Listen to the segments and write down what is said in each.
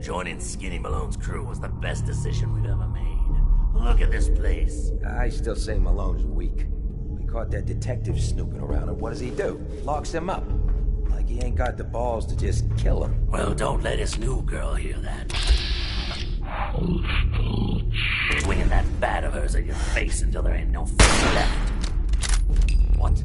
Joining Skinny Malone's crew was the best decision we've ever made. Look at this place. I still say Malone's weak. We caught that detective snooping around, and what does he do? Locks him up. Like he ain't got the balls to just kill him. Well, don't let his new girl hear that. Swinging that bat of hers at your face until there ain't no face left. What?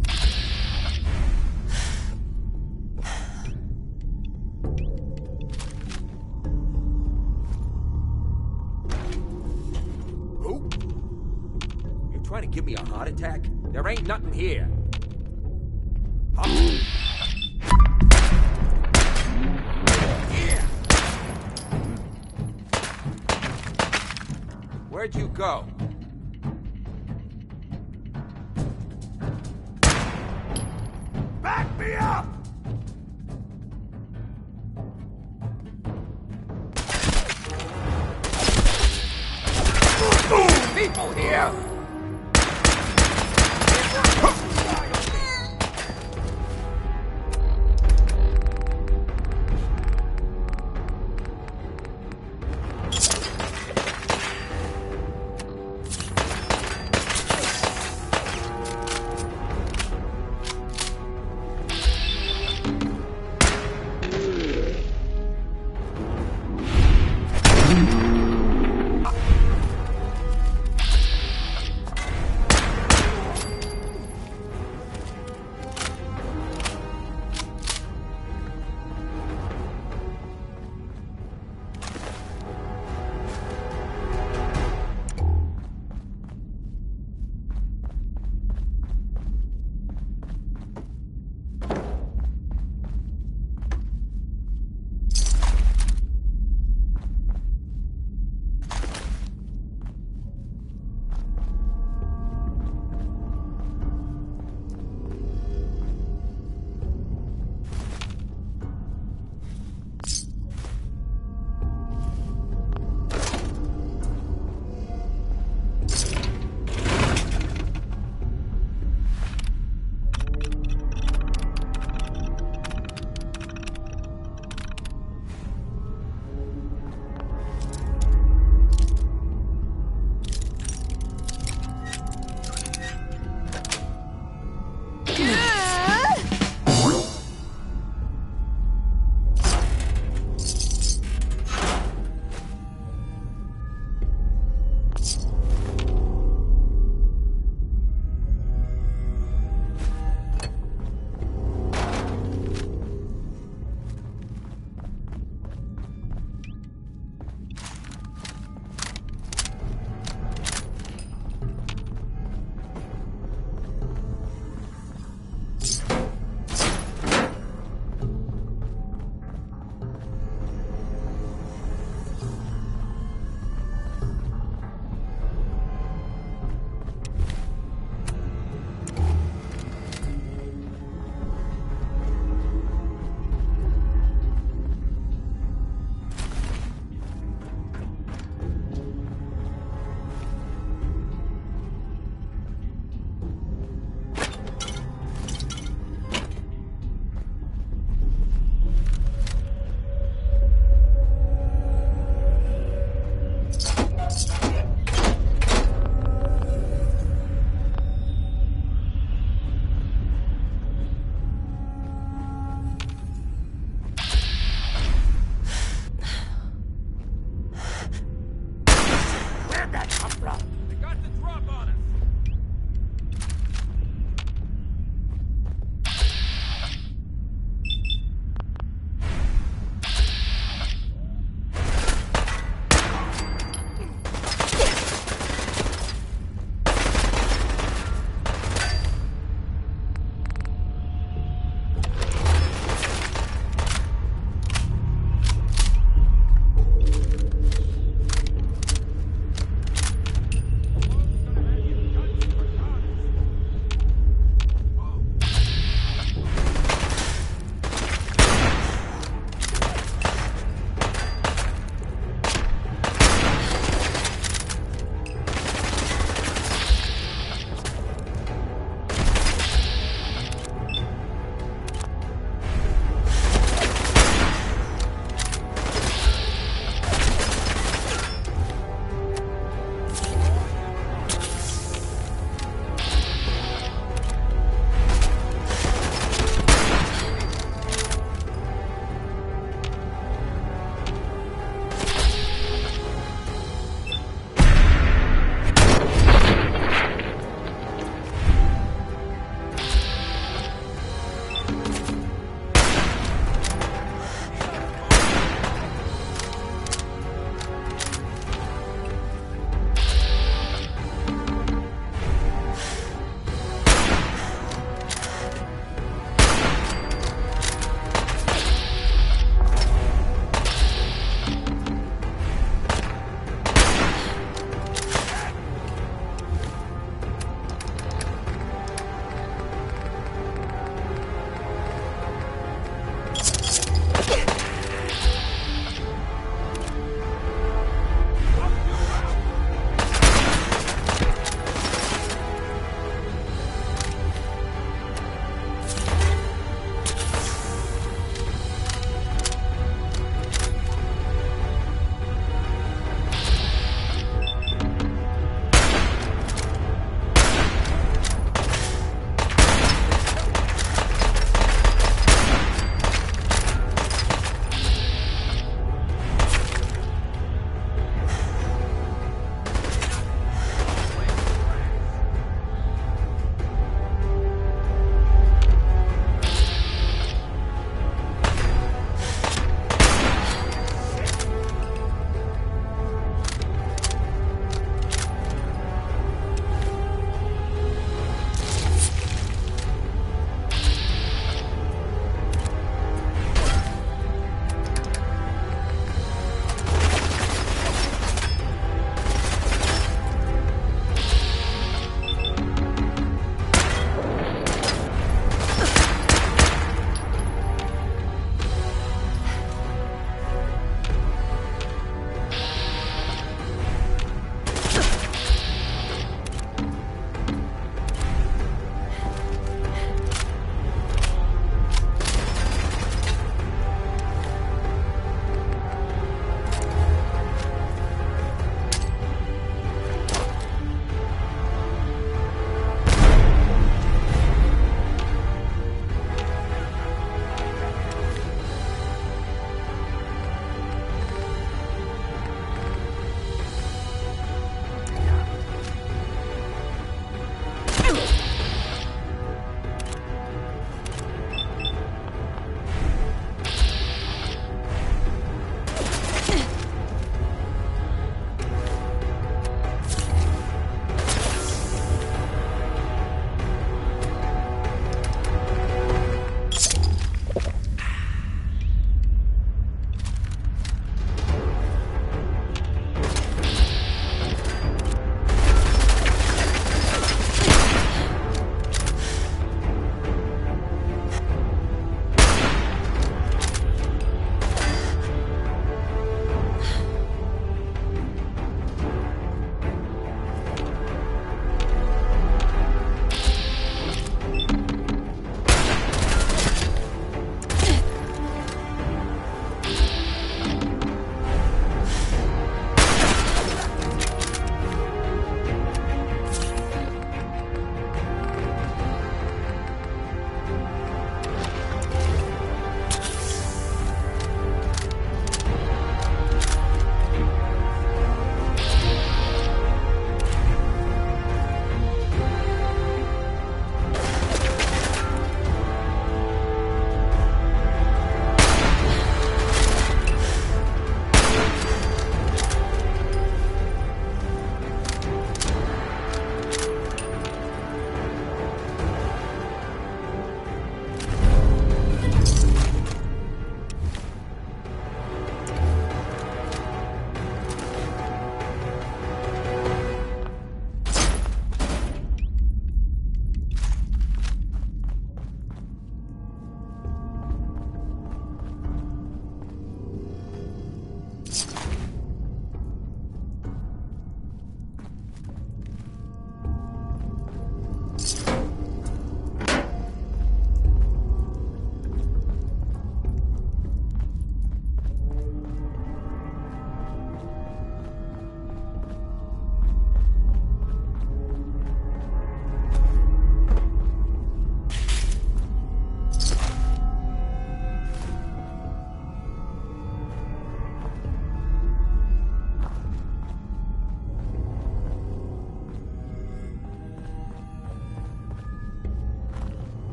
Who? You trying to give me a heart attack? There ain't nothing here. Huh? Where'd you go? Back me up! People here!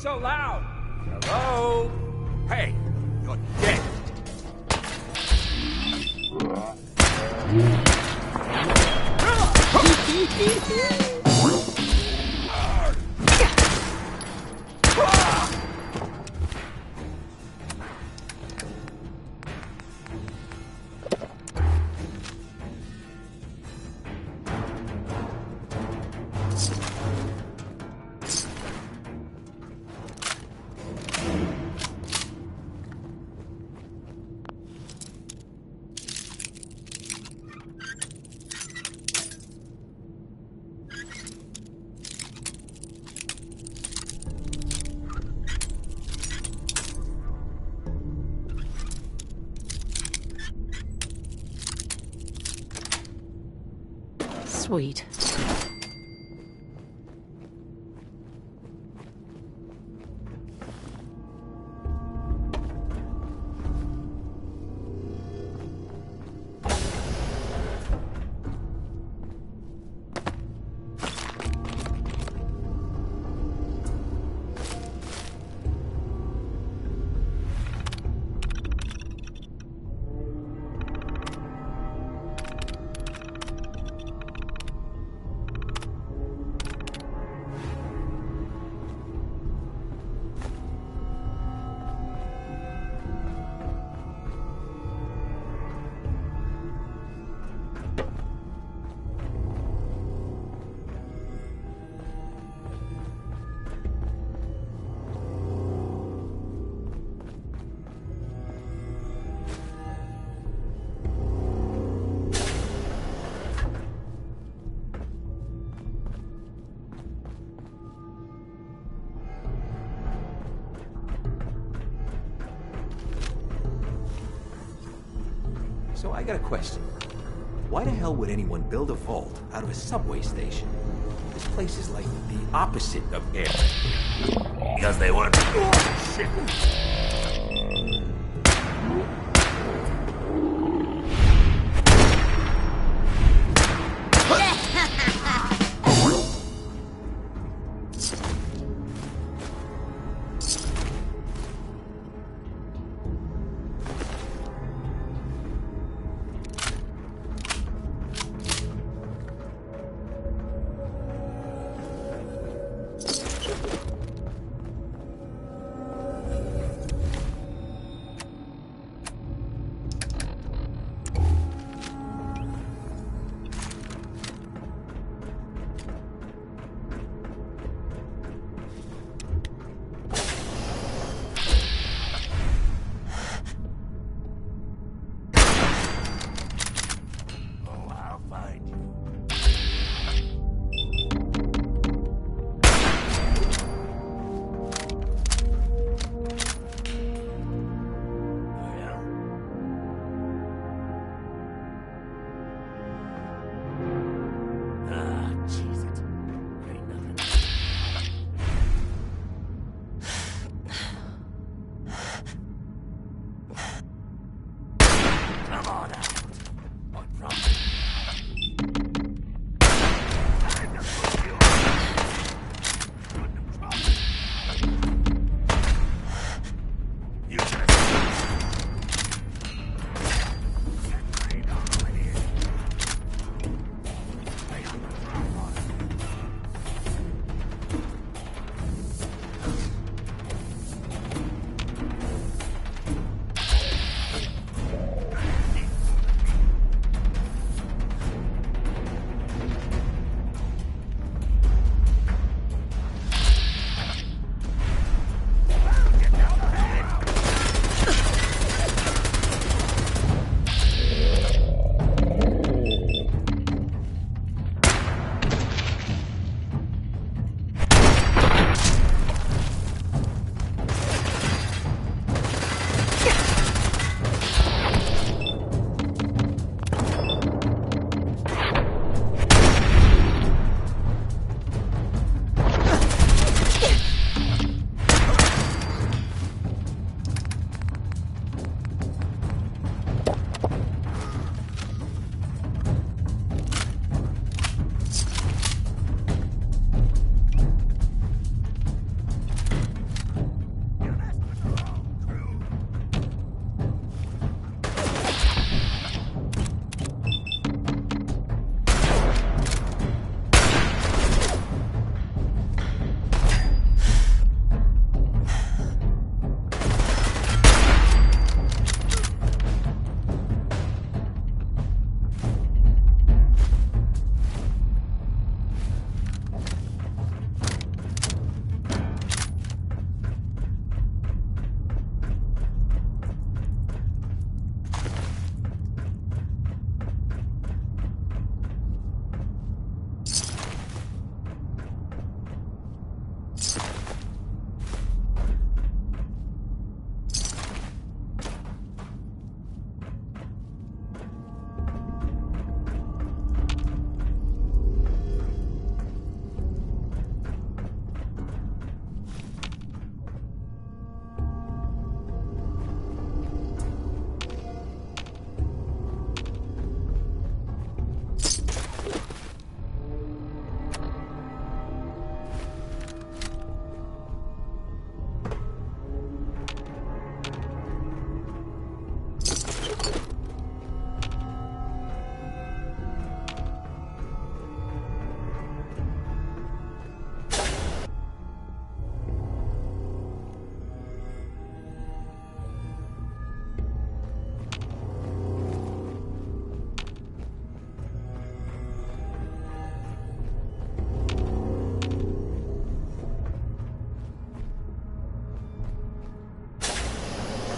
so loud? Hello? Hey, you're dead. Sweet. So I got a question. Why the hell would anyone build a vault out of a subway station? This place is like the opposite of air. Because they weren't. Oh, shit.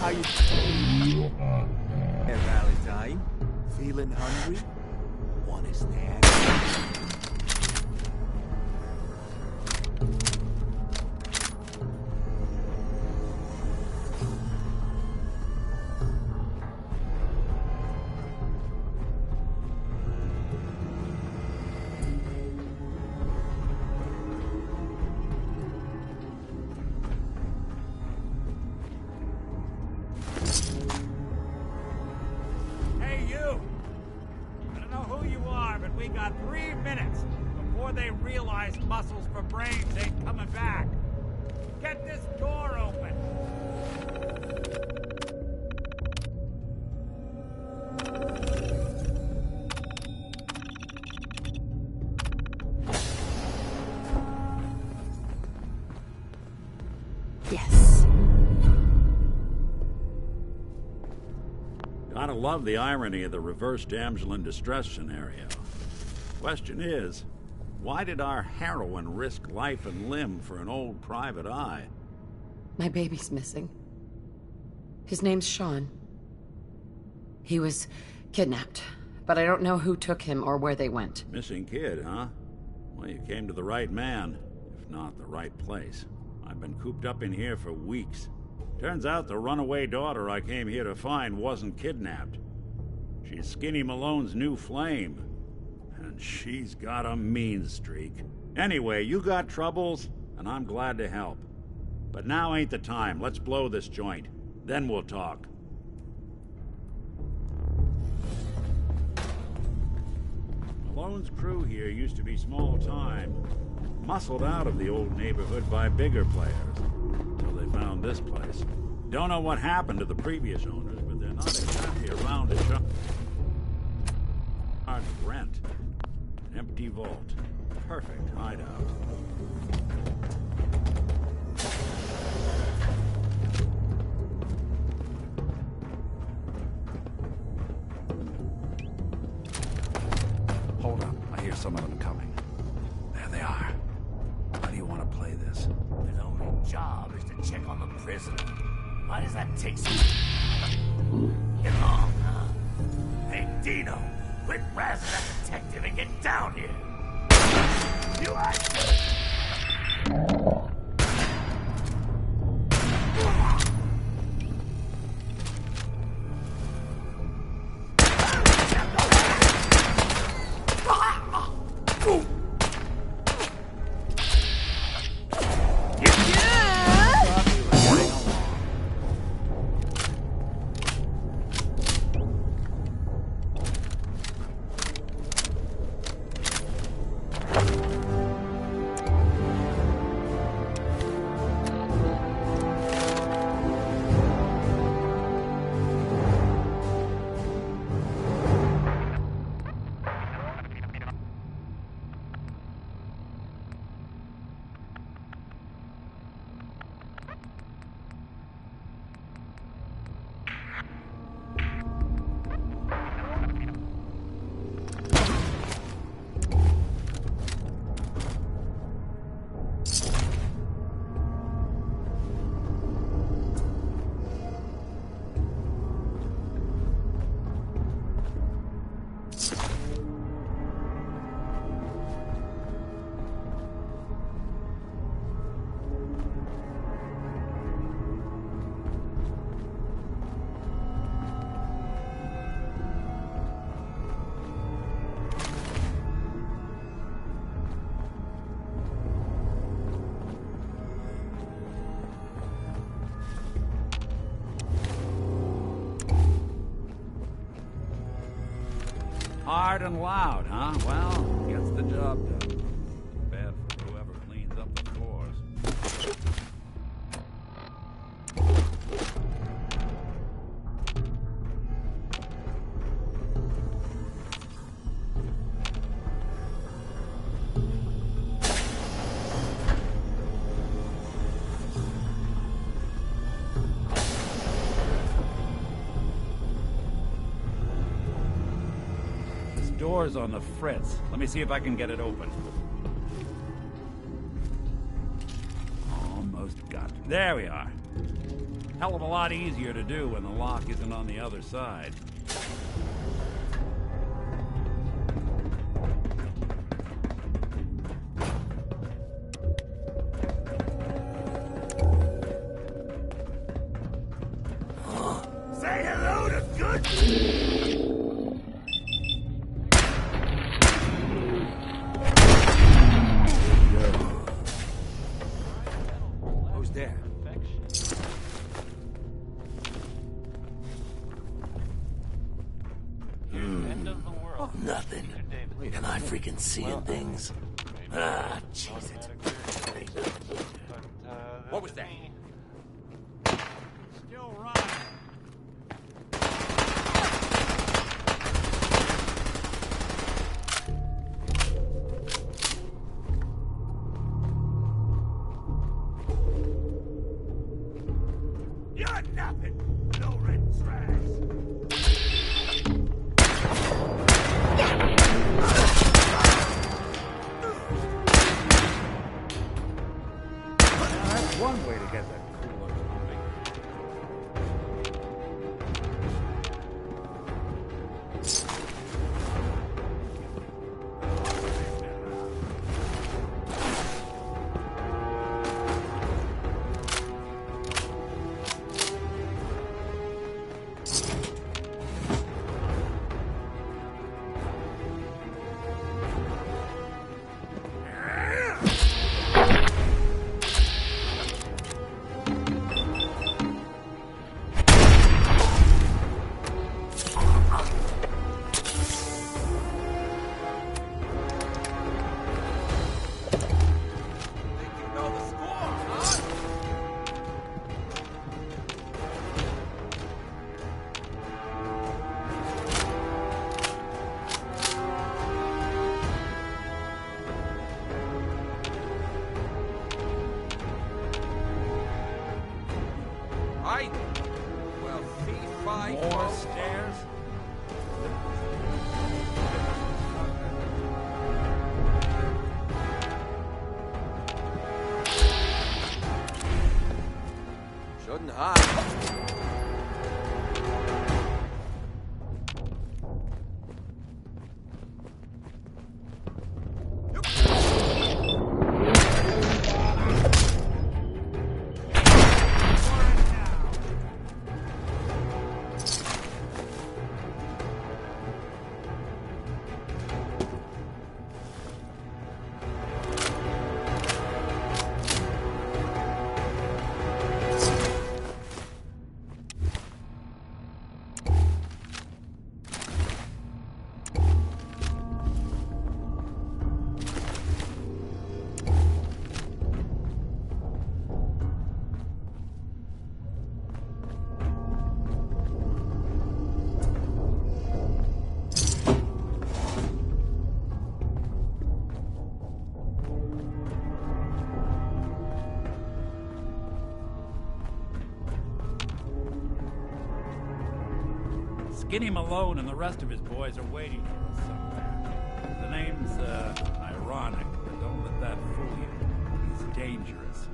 How you... Hey, Valentine. Feeling hungry? Want a snack? Hey, you! I don't know who you are, but we got 3 minutes before they realize muscles for brains ain't coming back. Get this door open! Yes. Gotta love the irony of the reverse damsel in distress scenario. Question is, why did our heroine risk life and limb for an old private eye? My baby's missing. His name's Sean. He was kidnapped, but I don't know who took him or where they went. Missing kid, huh? Well, you came to the right man, if not the right place. I've been cooped up in here for weeks. Turns out the runaway daughter I came here to find wasn't kidnapped. She's Skinny Malone's new flame. And she's got a mean streak. Anyway, you got troubles, and I'm glad to help. But now ain't the time. Let's blow this joint. Then we'll talk. Malone's crew here used to be small time. Muscled out of the old neighborhood by bigger players. Until they found this place. Don't know what happened to the previous owners, but they're not exactly around to charge rent. An empty vault. Perfect hideout. Hold up. I hear some of them coming. There they are. How do you want to play this? His only job is to check on the prisoner. Why does that take so Get along, huh? Hey, Dino, quit razzing that detective and get down here. You Hard and loud, huh? Well, gets the job done. Bad for whoever cleans up the floors. Door's on the fritz. Let me see if I can get it open. Almost got it. There we are. Hell of a lot easier to do when the lock isn't on the other side. Say hello to good. Who's there? Nothing. Am I freaking seeing things? Ah, jeez it. What was that? Still running. You're nothing. No red trash. That's one way to get that cooler pumping. Well, fee-fi... More stairs? Shouldn't hide. Skinny Malone and the rest of his boys are waiting for us somewhere. The name's, ironic, but don't let that fool you. He's dangerous.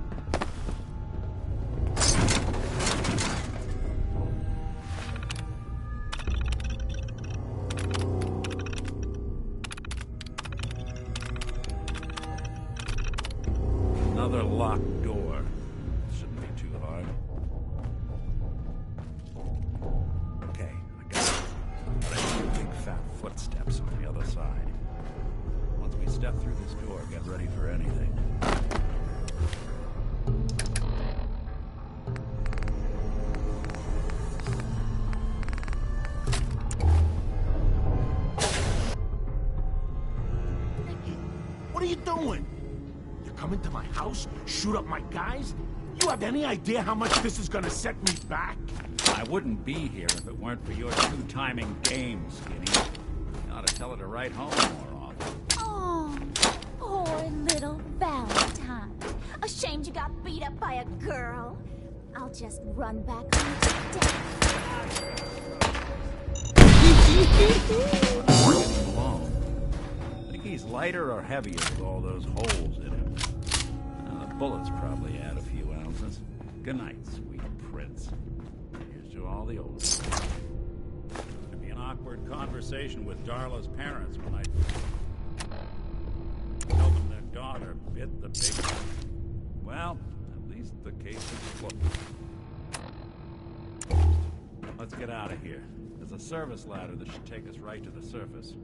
Another locked door. Shouldn't be too hard. Okay, I got it. But I hear big fat footsteps on the other side. Once we step through this door, get ready for anything. What are you doing? You come into my house, shoot up my guys? You have any idea how much this is gonna set me back? I wouldn't be here if it weren't for your two-timing game, Skinny. You ought to tell her to write home more often. Oh, poor little Valentine. Ashamed you got beat up by a girl. I'll just run back home to death. Skinny Malone. Think he's lighter or heavier with all those holes in him? The bullets probably add a few ounces. Good night, sweet prince. Here's to all the old ones. It'd be an awkward conversation with Darla's parents when I tell them their daughter bit the big one. Well, at least the case is closed. Let's get out of here. There's a service ladder that should take us right to the surface.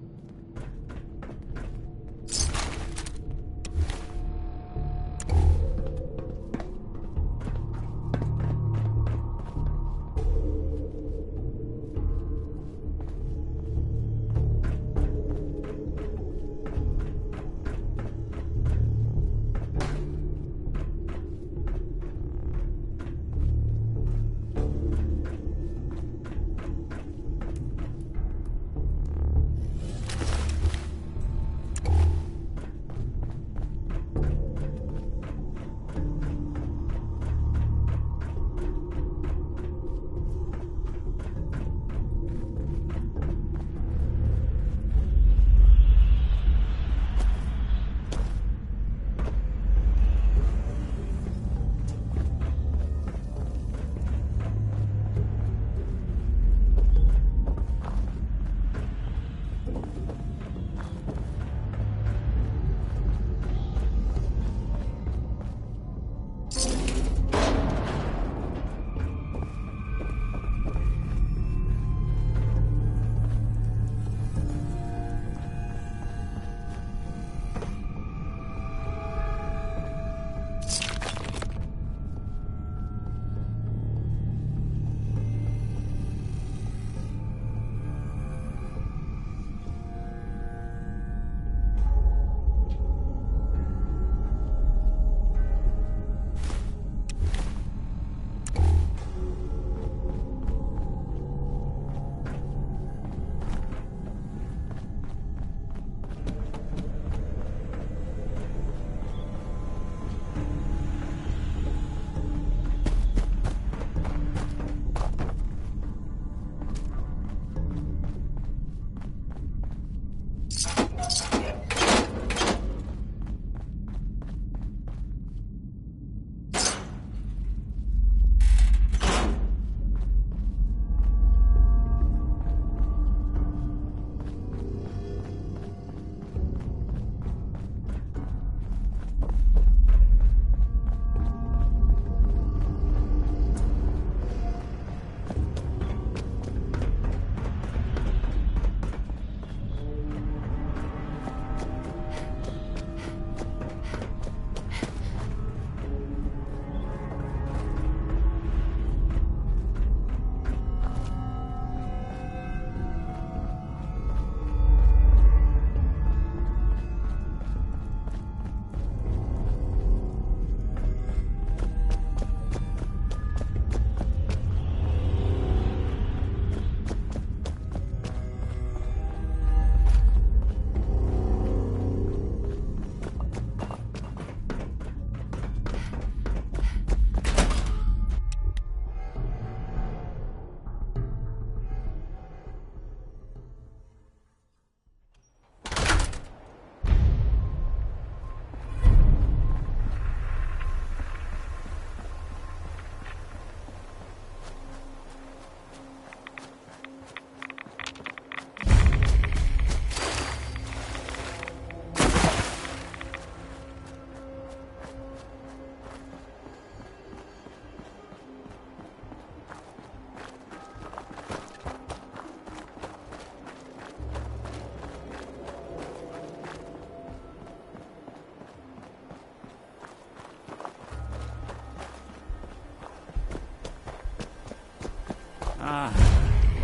Ah,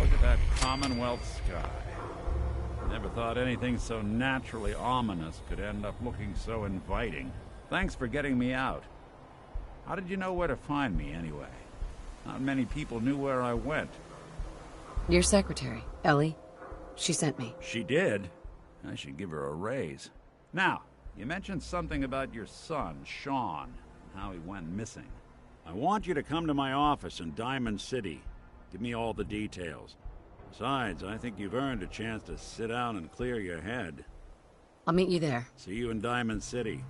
look at that Commonwealth sky. Never thought anything so naturally ominous could end up looking so inviting. Thanks for getting me out. How did you know where to find me, anyway? Not many people knew where I went. Your secretary, Ellie. She sent me. She did? I should give her a raise. Now, you mentioned something about your son, Sean, and how he went missing. I want you to come to my office in Diamond City. Give me all the details. Besides, I think you've earned a chance to sit down and clear your head. I'll meet you there. See you in Diamond City.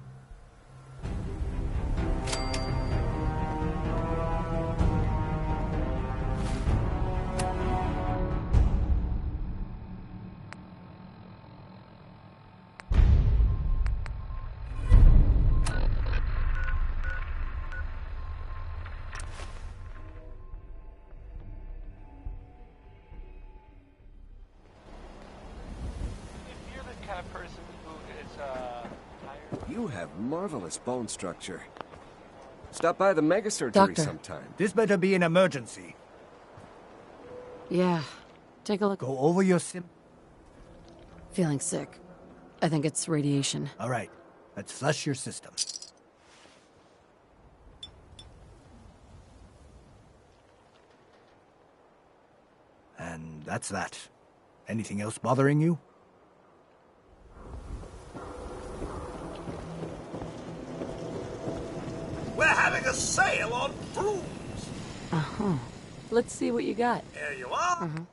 You have marvelous bone structure. Stop by the mega surgery Doctor. sometime. This better be an emergency. Yeah. Take a look. Go over your Feeling sick. I think it's radiation. All right, let's flush your system. And that's that. Anything else bothering you? We're having a sale on brooms. Uh-huh. Let's see what you got. Here you are. Uh-huh.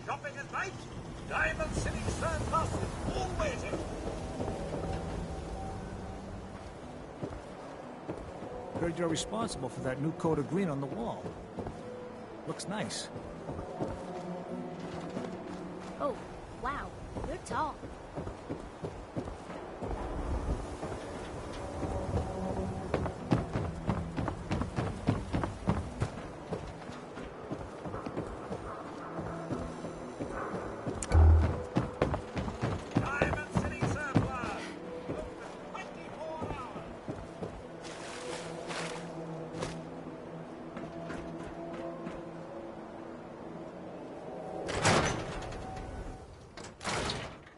Shopping at night? Diamond City Surplus is always in. Heard you're responsible for that new coat of green on the wall. Looks nice. Oh, wow. You're tall. Diamond City Surplus. Open 24 hours.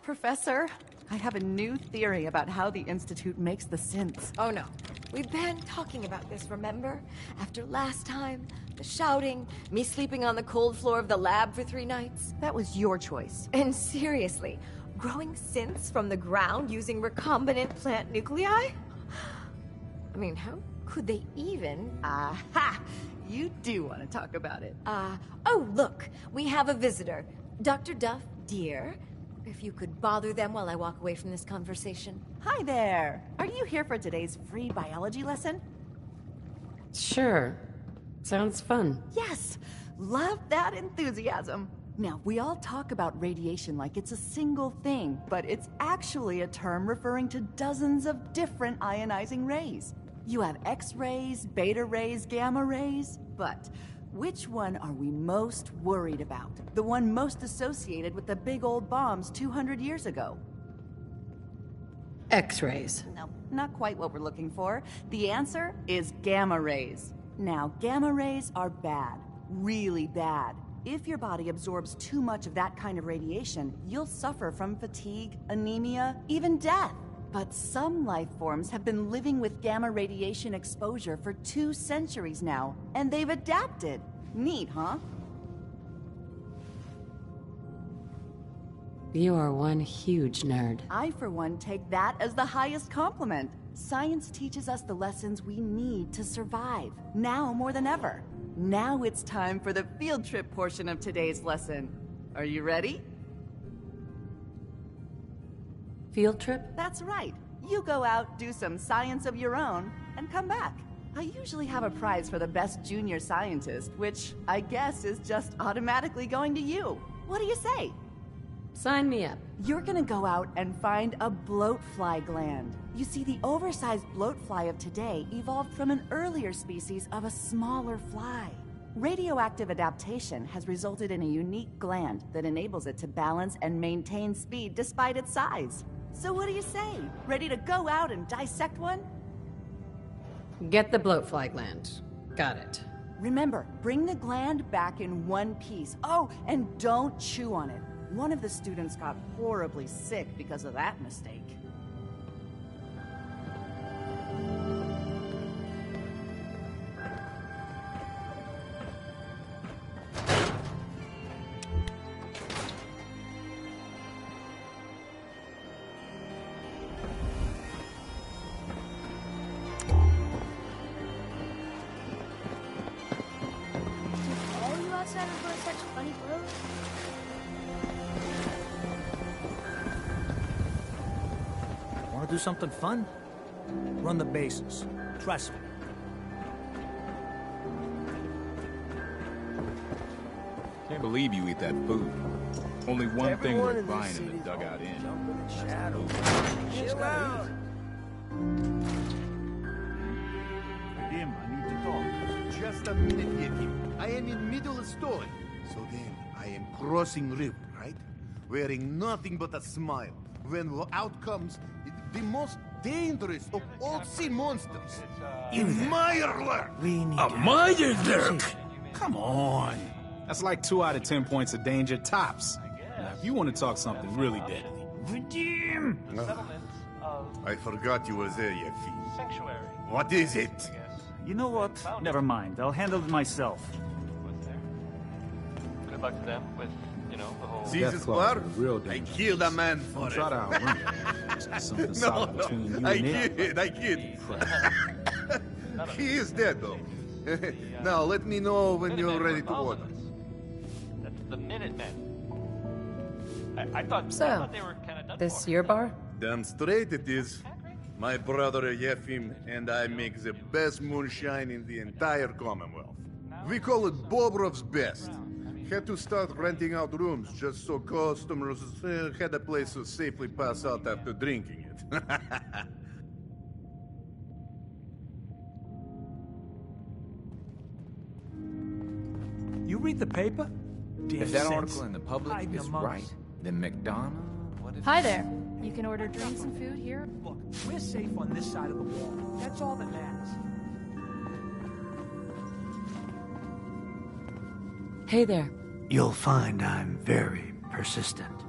Professor, I have a new theory about how the Institute makes the synths. Oh no. We've been talking about this, remember? After last time, the shouting, me sleeping on the cold floor of the lab for 3 nights. That was your choice. And seriously, growing synths from the ground using recombinant plant nuclei? I mean, how could they even? Aha! You do want to talk about it. Oh, look, we have a visitor. Dr. Duff, dear. If you could bother them while I walk away from this conversation. Hi there. Are you here for today's free biology lesson? Sure. Sounds fun. Yes! Love that enthusiasm. Now, we all talk about radiation like it's a single thing, but it's actually a term referring to dozens of different ionizing rays. You have X-rays, beta rays, gamma rays, but which one are we most worried about? The one most associated with the big old bombs 200 years ago? X-rays. No, not quite what we're looking for. The answer is gamma rays. Now, gamma rays are bad. Really bad. If your body absorbs too much of that kind of radiation, you'll suffer from fatigue, anemia, even death. But some life forms have been living with gamma radiation exposure for 2 centuries now, and they've adapted. Neat, huh? You are one huge nerd. I, for one, take that as the highest compliment. Science teaches us the lessons we need to survive, now more than ever. Now it's time for the field trip portion of today's lesson. Are you ready? Field trip? That's right. You go out, do some science of your own, and come back. I usually have a prize for the best junior scientist, which I guess is just automatically going to you. What do you say? Sign me up. You're gonna go out and find a bloatfly gland. You see, the oversized bloatfly of today evolved from an earlier species of a smaller fly. Radioactive adaptation has resulted in a unique gland that enables it to balance and maintain speed despite its size. So what do you say? Ready to go out and dissect one? Get the bloatfly gland. Got it. Remember, bring the gland back in one piece. Oh, and don't chew on it. One of the students got horribly sick because of that mistake. All you outsiders wear such funny clothes? Want to do something fun? Run the bases. Trust me. Can't believe you eat that food. Only one thing worth buying in the dugout inn. Chill out. Vadim, I need to talk. Just a minute, Yekim. I am in middle of story. So then, I am crossing river, right? Wearing nothing but a smile. When out comes the most dangerous of all sea monsters. In Meyerler! A Meyerler! Come on. That's like 2 out of 10 points of danger tops. Now, if you want to talk something really deadly. Vadim! I forgot you were there, Yekim. Sanctuary. What is it? You know what? Never mind. I'll handle it myself. Good luck to them with, you know, the whole... Caesar's blood? I killed a man for Don't try to it. outrun it. Something solid between you and I him. kid. He is dead, though. Now, let me know when you're ready to order. That's the Minutemen. I thought they were kind of done This for. your bar? Damn straight it is. My brother Yefim and I make the best moonshine in the entire Commonwealth. We call it Bobrov's Best. Had to start renting out rooms just so customers had a place to safely pass out after drinking it. You read the paper? If that article in the public is right, then McDonough, what if... Hi there. You can order drinks and food here. Look, we're safe on this side of the wall. That's all that matters. Hey there. You'll find I'm very persistent.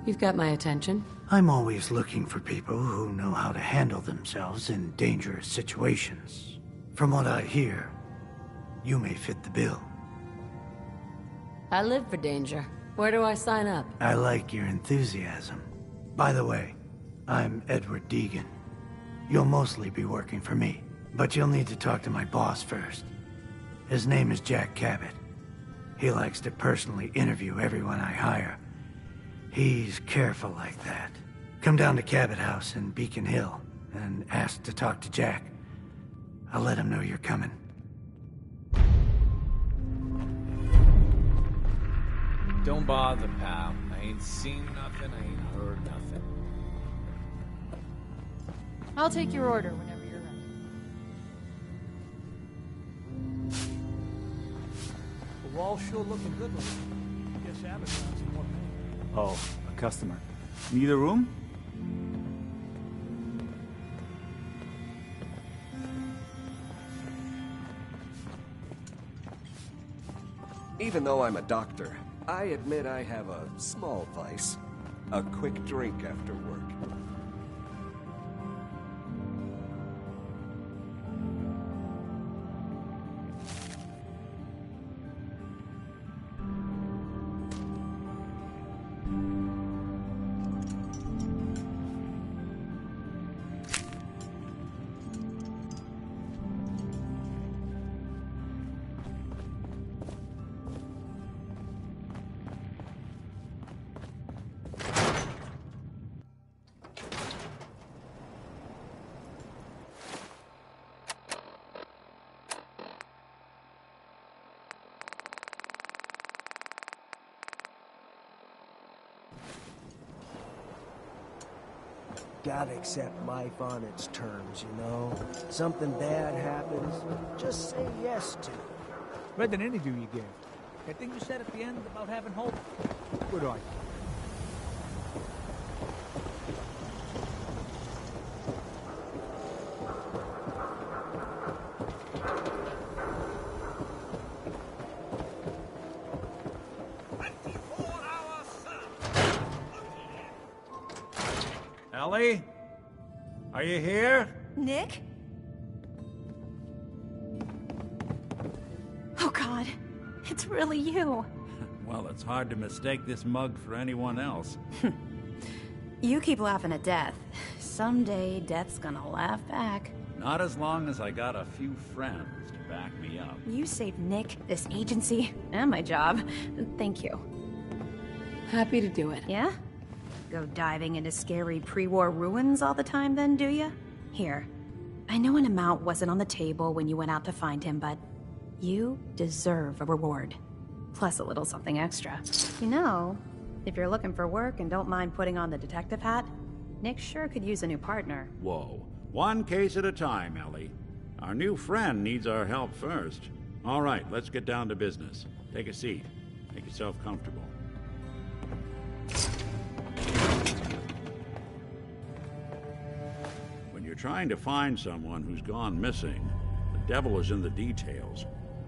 You've got my attention. I'm always looking for people who know how to handle themselves in dangerous situations. From what I hear, you may fit the bill. I live for danger. Where do I sign up? I like your enthusiasm. By the way, I'm Edward Deegan. You'll mostly be working for me, but you'll need to talk to my boss first. His name is Jack Cabot. He likes to personally interview everyone I hire. He's careful like that. Come down to Cabot House in Beacon Hill and ask to talk to Jack. I'll let him know you're coming. Don't bother, pal. I ain't seen nothing, I ain't heard nothing. I'll take your order whenever you're ready. The wall's sure looking good with it. Guess Abbott wants more paint. Oh, a customer. Need a room? Even though I'm a doctor, I admit I have a small vice. A quick drink after work. Gotta accept life on its terms, you know? Something bad happens, just say yes to it. Read that interview you gave. That thing you said at the end about having hope. Good on you. Ellie? Are you here? Nick? Oh God, it's really you. Well, it's hard to mistake this mug for anyone else. You keep laughing at death. Someday, death's gonna laugh back. Not as long as I got a few friends to back me up. You saved Nick, this agency, and my job. Thank you. Happy to do it. Yeah? Go diving into scary pre-war ruins all the time then, do ya? Here. I know an amount wasn't on the table when you went out to find him, but you deserve a reward. Plus a little something extra. You know, if you're looking for work and don't mind putting on the detective hat, Nick sure could use a new partner. Whoa. One case at a time, Ellie. Our new friend needs our help first. All right, let's get down to business. Take a seat. Make yourself comfortable. When you're trying to find someone who's gone missing, the devil is in the details.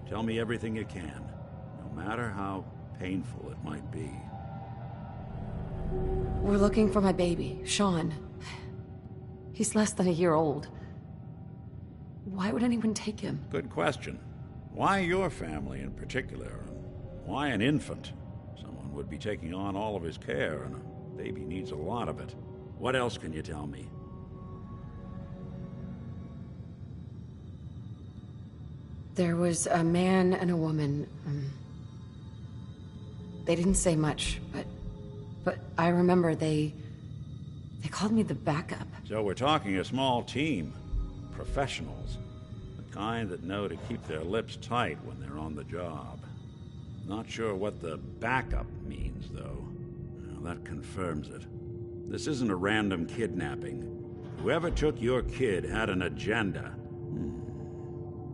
Tell me everything you can, no matter how painful it might be. We're looking for my baby, Sean. He's less than a year old. Why would anyone take him? Good question. Why your family in particular? And why an infant? Someone would be taking on all of his care, and a baby needs a lot of it. What else can you tell me? There was a man and a woman. They didn't say much, but I remember they called me the backup. So we're talking a small team. Professionals. The kind that know to keep their lips tight when they're on the job. Not sure what the backup means, though. Well, that confirms it. This isn't a random kidnapping. Whoever took your kid had an agenda.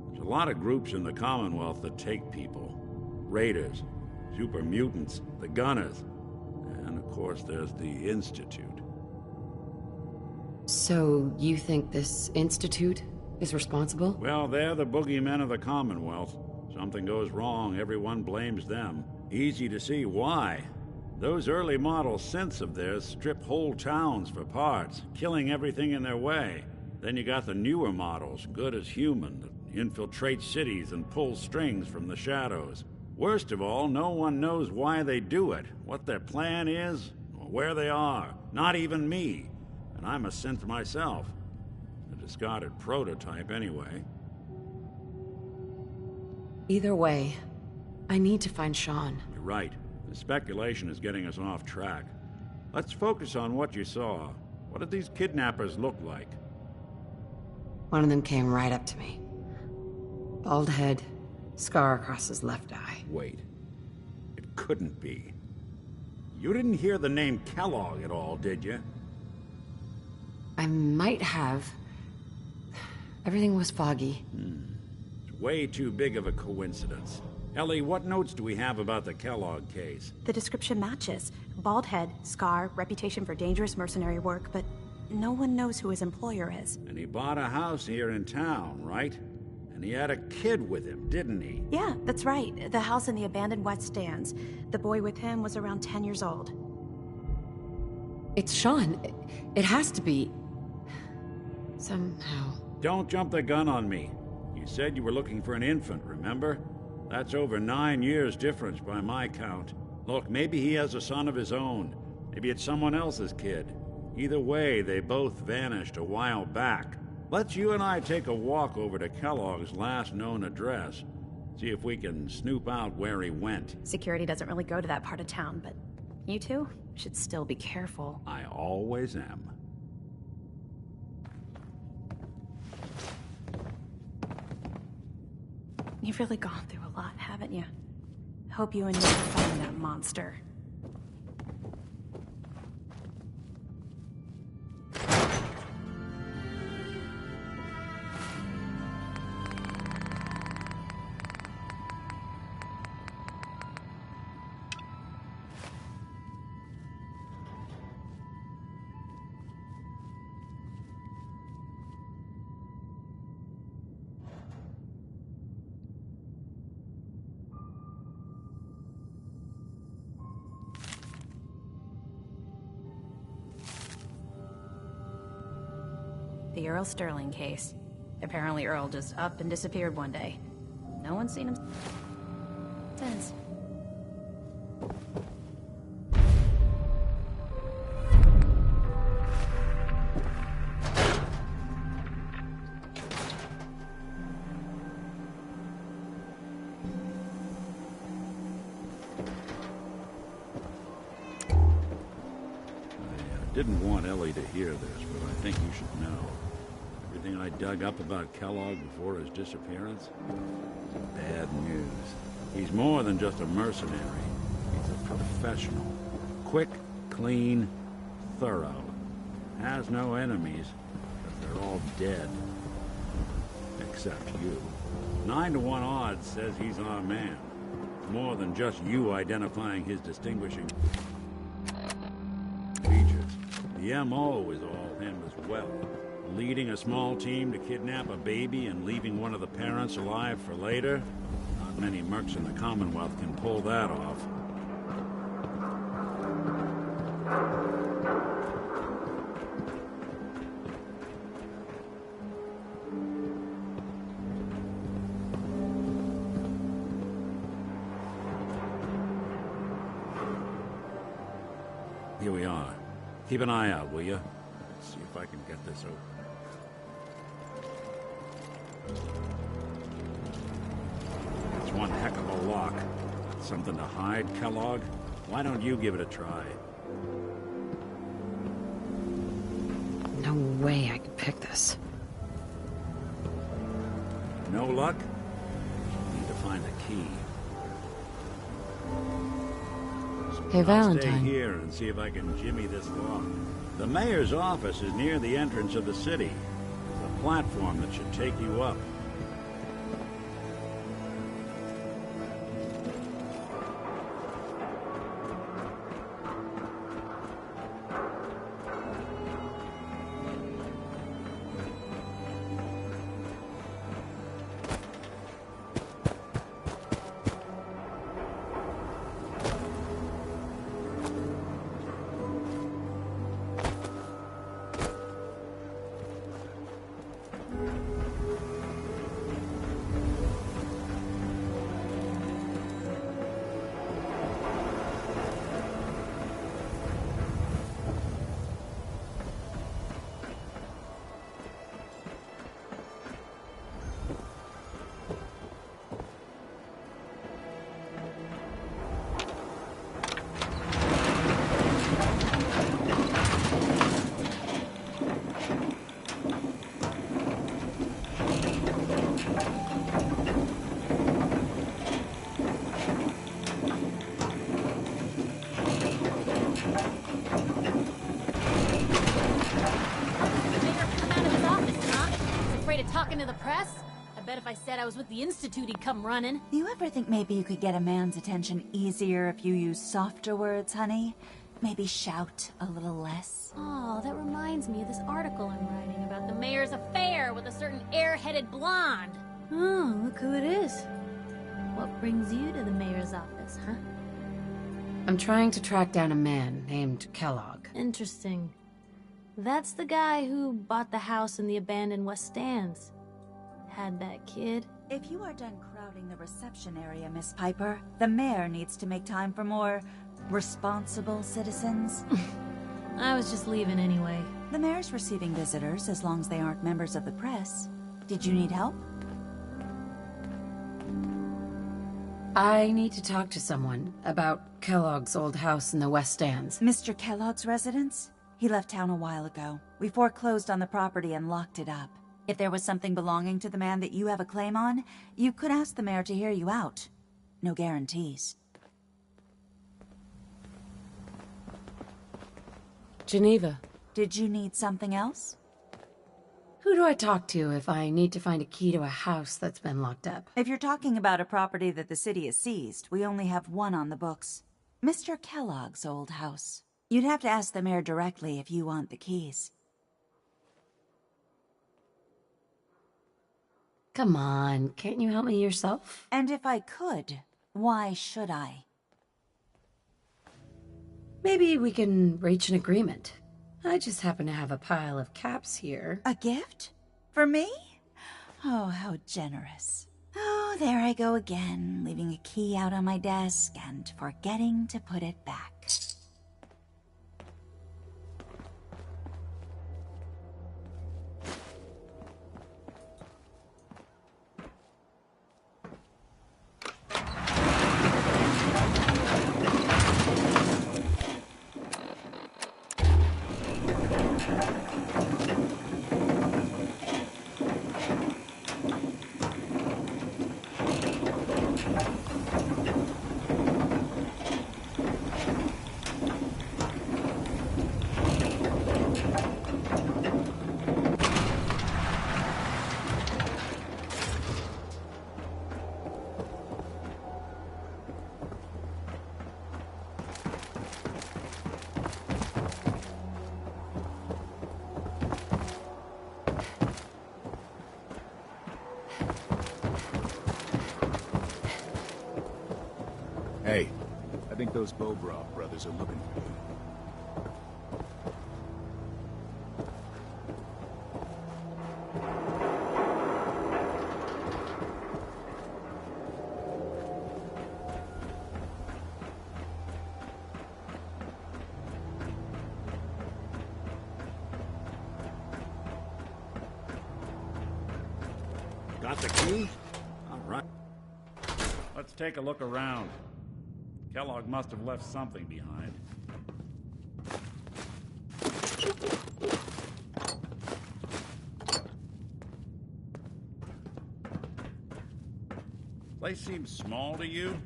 There's a lot of groups in the Commonwealth that take people. Raiders, super mutants, the Gunners, and of course there's the Institute. So, you think this Institute is responsible? Well, they're the boogeymen of the Commonwealth. Something goes wrong, everyone blames them. Easy to see why. Those early model synths of theirs strip whole towns for parts, killing everything in their way. Then you got the newer models, good as human, that infiltrate cities and pull strings from the shadows. Worst of all, no one knows why they do it, what their plan is, or where they are. Not even me. And I'm a synth myself. A discarded prototype, anyway. Either way, I need to find Sean. You're right. The speculation is getting us off track. Let's focus on what you saw. What did these kidnappers look like? One of them came right up to me. Bald head, scar across his left eye. Wait. It couldn't be. You didn't hear the name Kellogg at all, did you? I might have. Everything was foggy. It's way too big of a coincidence. Ellie, what notes do we have about the Kellogg case? The description matches. Bald head, scar, reputation for dangerous mercenary work, but no one knows who his employer is. And he bought a house here in town, right? And he had a kid with him, didn't he? Yeah, that's right. The house in the abandoned West Stands. The boy with him was around 10 years old. It's Sean. It has to be. Somehow. Don't jump the gun on me. You said you were looking for an infant, remember? That's over 9 years difference by my count. Look, maybe he has a son of his own. Maybe it's someone else's kid. Either way, they both vanished a while back. Let's you and I take a walk over to Kellogg's last known address. See if we can snoop out where he went. Security doesn't really go to that part of town, but you two should still be careful. I always am. You've really gone through a lot, haven't you? Hope you and Nick find that monster. the Earl Sterling case. Apparently Earl just up and disappeared one day. No one's seen him since. I didn't want Ellie to hear this, but I think you should know. Everything I dug up about Kellogg before his disappearance? Bad news. He's more than just a mercenary. He's a professional. Quick, clean, thorough. Has no enemies, but they're all dead. Except you. 9 to 1 odds says he's our man. More than just you identifying his distinguishing features. The M.O. is all him as well. Leading a small team to kidnap a baby and leaving one of the parents alive for later? Not many mercs in the Commonwealth can pull that off. Here we are. Keep an eye out, will you? Let's see if I can get this open. It's one heck of a lock. Something to hide, Kellogg? Why don't you give it a try? No way I could pick this. No luck? Need to find a key. Hey, Valentine. I'll stay here and see if I can jimmy this lock. The mayor's office is near the entrance of the city. There's a platform that should take you up. Talking to the press? I bet if I said I was with the Institute, he'd come running. You ever think maybe you could get a man's attention easier if you use softer words, honey? Maybe shout a little less? Oh, that reminds me of this article I'm writing about the mayor's affair with a certain air-headed blonde. Oh, look who it is. What brings you to the mayor's office, huh? I'm trying to track down a man named Kellogg. Interesting. That's the guy who bought the house in the abandoned West Stands. Had that kid. If you are done crowding the reception area, Miss Piper, the mayor needs to make time for more responsible citizens. I was just leaving anyway. The mayor's receiving visitors as long as they aren't members of the press. Did you need help? I need to talk to someone about Kellogg's old house in the West Stands. Mr. Kellogg's residence? He left town a while ago. We foreclosed on the property and locked it up. If there was something belonging to the man that you have a claim on, you could ask the mayor to hear you out. No guarantees. Geneva. Did you need something else? Who do I talk to if I need to find a key to a house that's been locked up? If you're talking about a property that the city has seized, we only have one on the books. Mr. Kellogg's old house. You'd have to ask the mayor directly if you want the keys. Come on, can't you help me yourself? And if I could, why should I? Maybe we can reach an agreement. I just happen to have a pile of caps here. A gift? For me? Oh, how generous. Oh, there I go again, leaving a key out on my desk and forgetting to put it back. Hey, I think those Bobrov brothers are looking for you. Got the key? All right. Let's take a look around. Kellogg must have left something behind. Place seems small to you?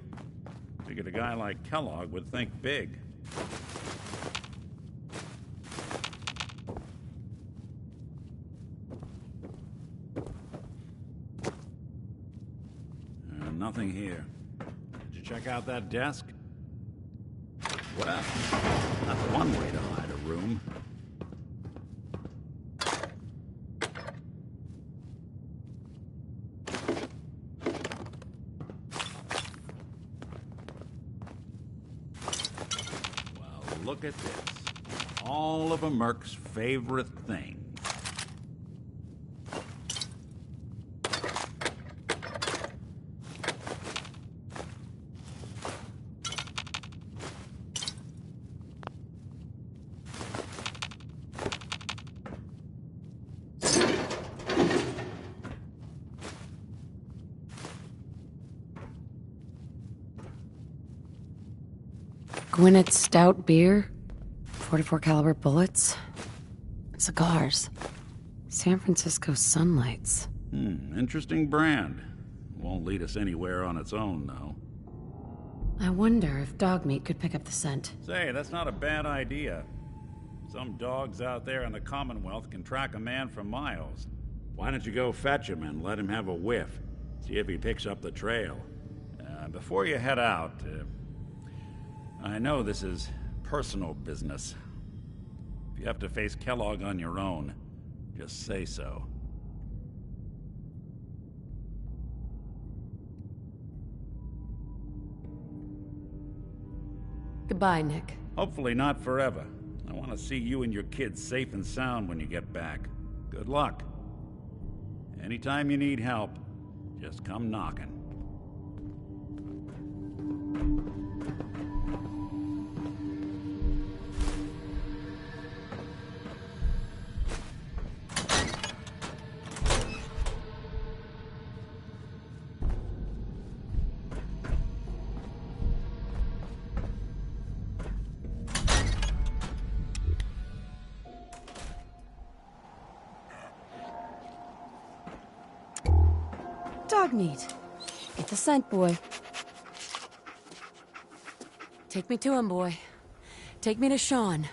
Figured a guy like Kellogg would think big. Nothing here. Did you check out that desk? Well, that's one way to hide a room. Well, look at this. All of a Merc's favorite things. Gwinnett's stout beer, 44 caliber bullets, cigars, San Francisco Sunlights. Interesting brand. Won't lead us anywhere on its own, though. I wonder if Dogmeat could pick up the scent. Say, that's not a bad idea. Some dogs out there in the Commonwealth can track a man for miles. Why don't you go fetch him and let him have a whiff? See if he picks up the trail. Before you head out, I know this is personal business. If you have to face Kellogg on your own, just say so. Goodbye, Nick. Hopefully not forever. I want to see you and your kids safe and sound when you get back. Good luck. Anytime you need help, just come knocking. Dogmeat. Get the scent, boy. Take me to him, boy. Take me to Sean.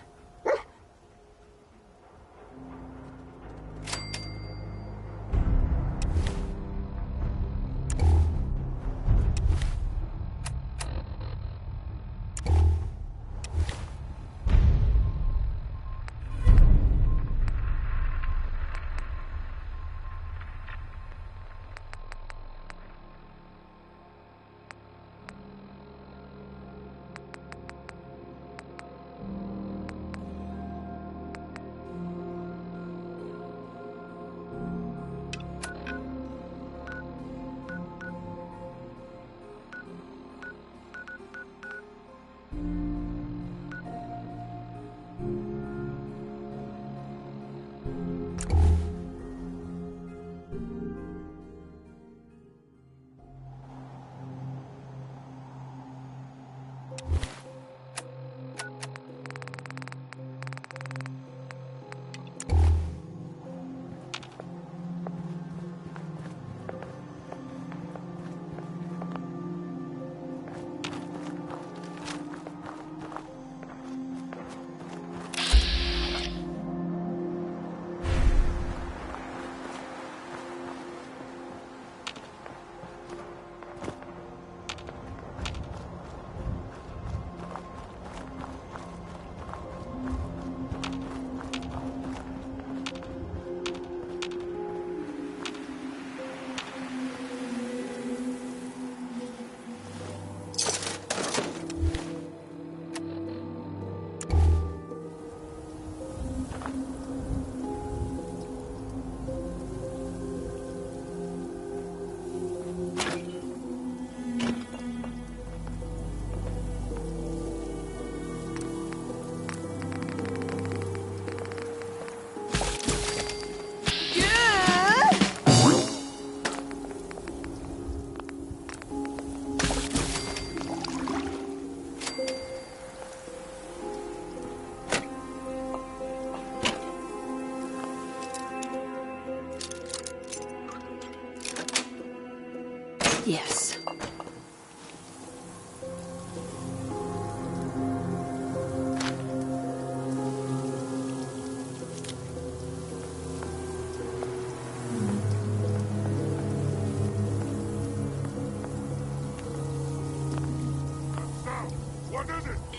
What is it?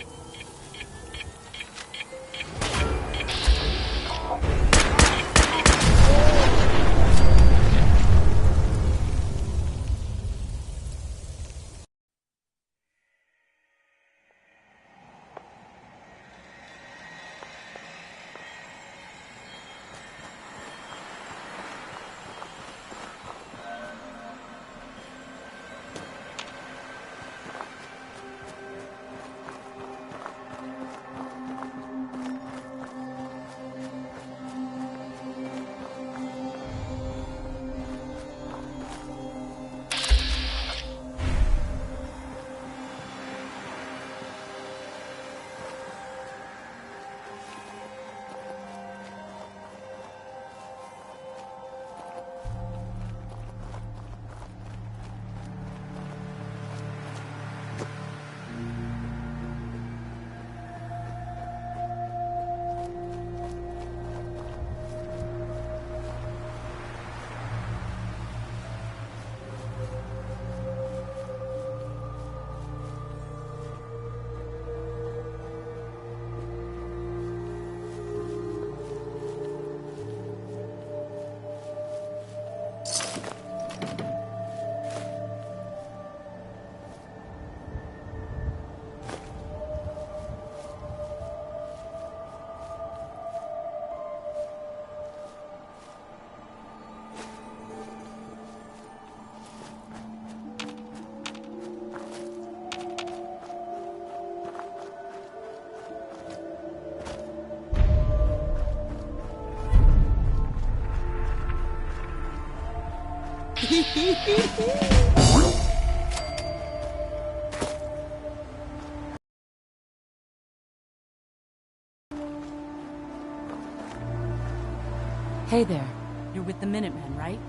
Hey there. You're with the Minutemen, right?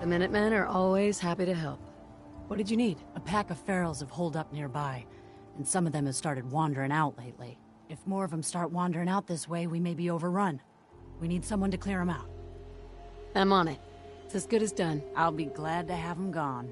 The Minutemen are always happy to help. What did you need? A pack of ferals have holed up nearby, and some of them have started wandering out lately. If more of them start wandering out this way, we may be overrun. We need someone to clear them out. I'm on it. It's as good as done. I'll be glad to have them gone.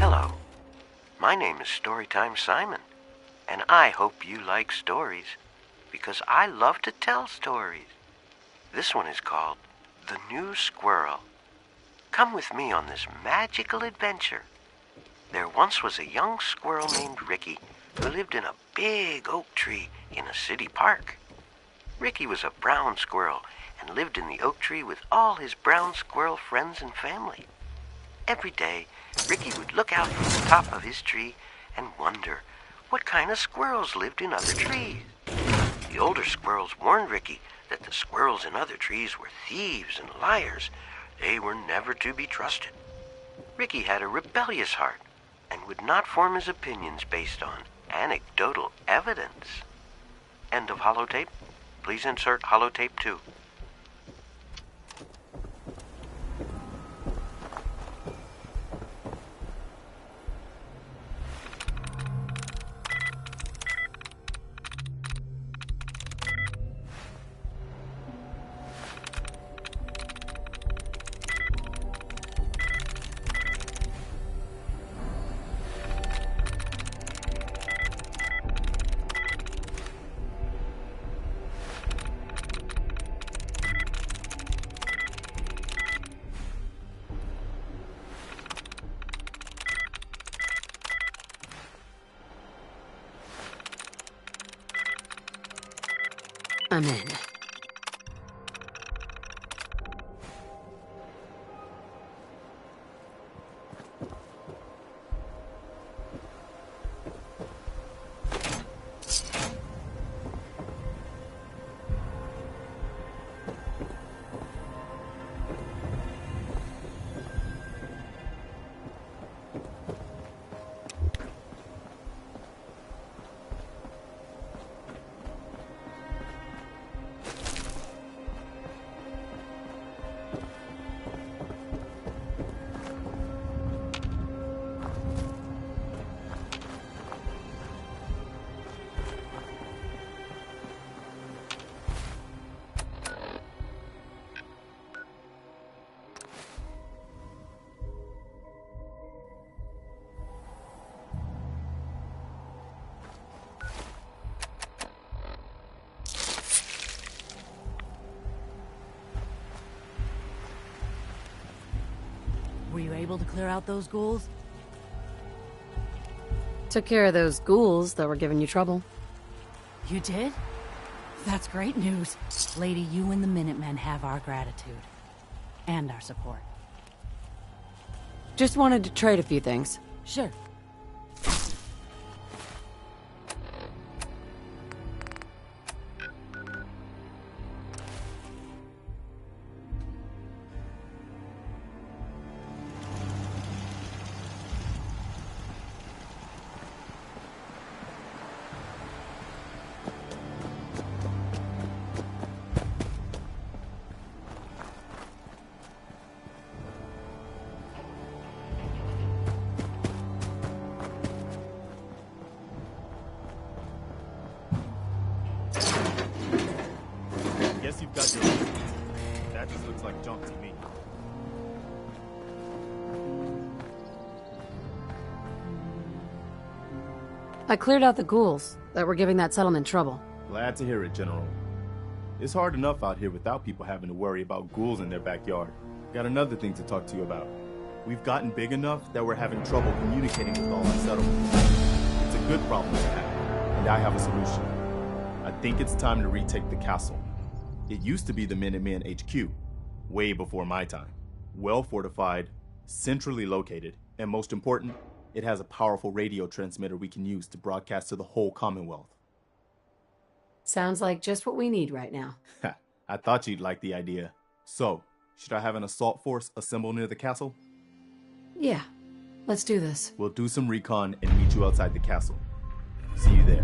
Hello. My name is Storytime Simon, and I hope you like stories, because I love to tell stories. This one is called The New Squirrel. Come with me on this magical adventure. There once was a young squirrel named Ricky who lived in a big oak tree in a city park. Ricky was a brown squirrel and lived in the oak tree with all his brown squirrel friends and family. Every day, Ricky would look out from the top of his tree and wonder what kind of squirrels lived in other trees. The older squirrels warned Ricky that the squirrels in other trees were thieves and liars. They were never to be trusted. Ricky had a rebellious heart and would not form his opinions based on anecdotal evidence. End of holotape. Please insert holotape 2. I'm in. Were you able to clear out those ghouls? Took care of those ghouls that were giving you trouble. You did? That's great news. Lady, you and the Minutemen have our gratitude. And our support. Just wanted to trade a few things. Sure. Guess you've got your... That just looks like junk to me. I cleared out the ghouls that were giving that settlement trouble. Glad to hear it, General. It's hard enough out here without people having to worry about ghouls in their backyard. Got another thing to talk to you about. We've gotten big enough that we're having trouble communicating with all our settlements. It's a good problem to have, and I have a solution. I think it's time to retake the castle. It used to be the Minutemen HQ, way before my time. Well fortified, centrally located, and most important, it has a powerful radio transmitter we can use to broadcast to the whole Commonwealth. Sounds like just what we need right now. I thought you'd like the idea. So, should I have an assault force assemble near the castle? Yeah, let's do this. We'll do some recon and meet you outside the castle. See you there.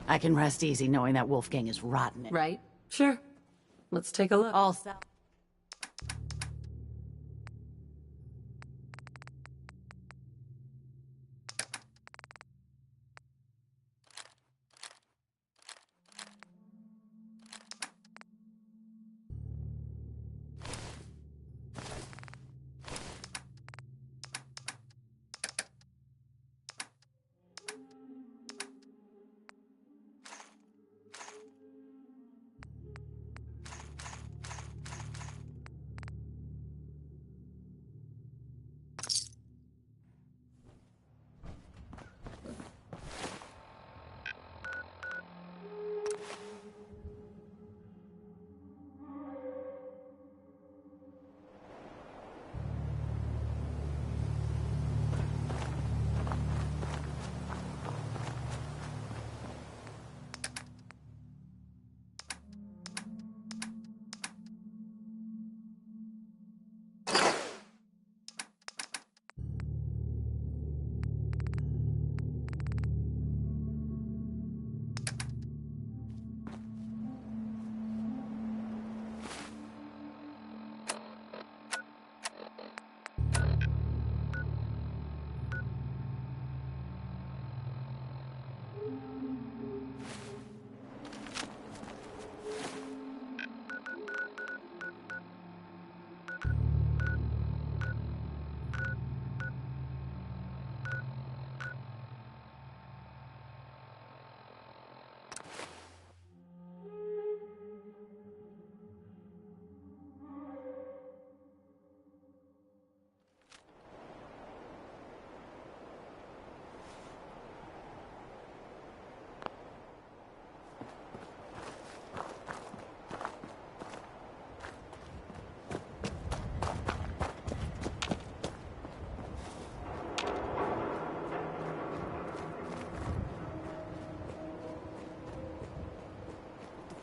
I can rest easy knowing that Wolfgang is rotten. Right? Sure. Let's take a look. All set.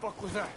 What was that?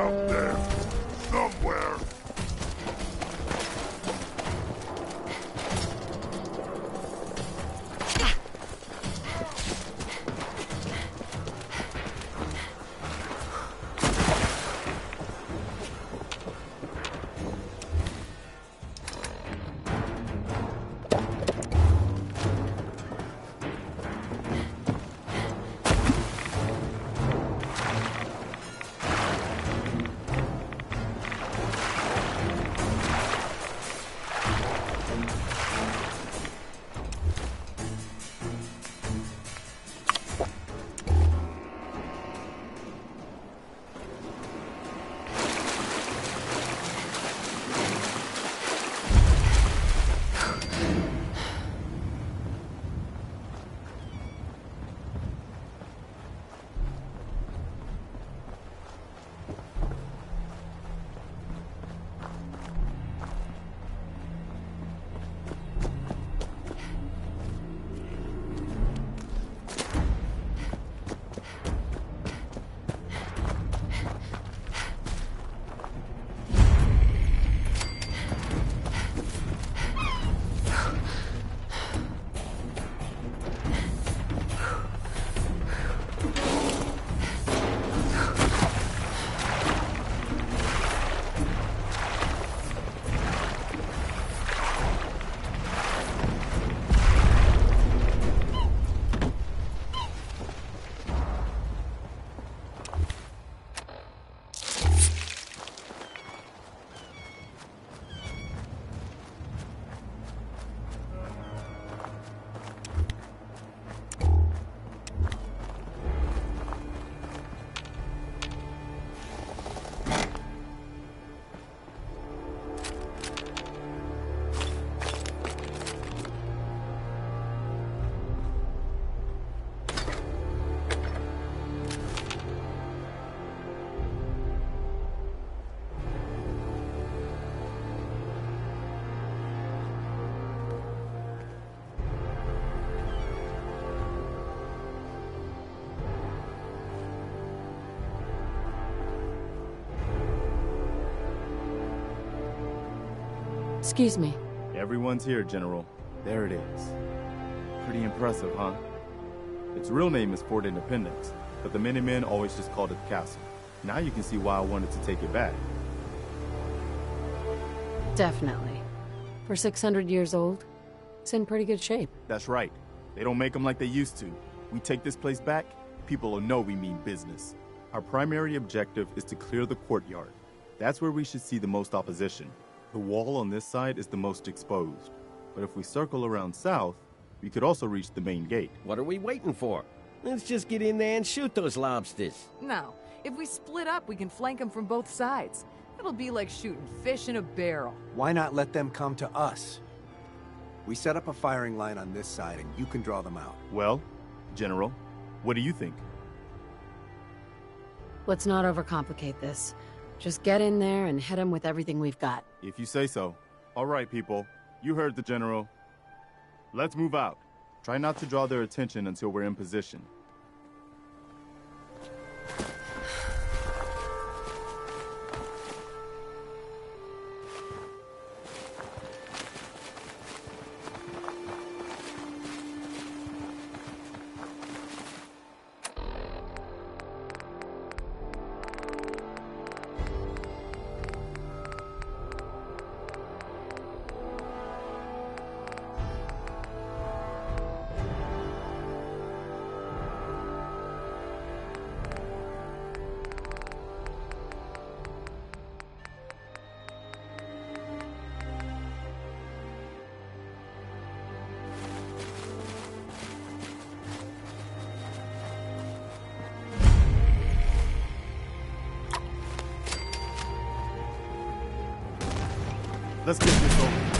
out there. Somewhere. Excuse me. Everyone's here, General. There it is. Pretty impressive, huh? Its real name is Fort Independence, but the Minutemen always just called it the castle. Now you can see why I wanted to take it back. Definitely. For 600 years old, it's in pretty good shape. That's right. They don't make them like they used to. We take this place back, people will know we mean business. Our primary objective is to clear the courtyard. That's where we should see the most opposition. The wall on this side is the most exposed. But if we circle around south, we could also reach the main gate. What are we waiting for? Let's just get in there and shoot those lobsters. No. If we split up, we can flank them from both sides. It'll be like shooting fish in a barrel. Why not let them come to us? We set up a firing line on this side, and you can draw them out. Well, General, what do you think? Let's not overcomplicate this. Just get in there and hit them with everything we've got. If you say so. All right, people. You heard the General. Let's move out. Try not to draw their attention until we're in position. Let's get this over.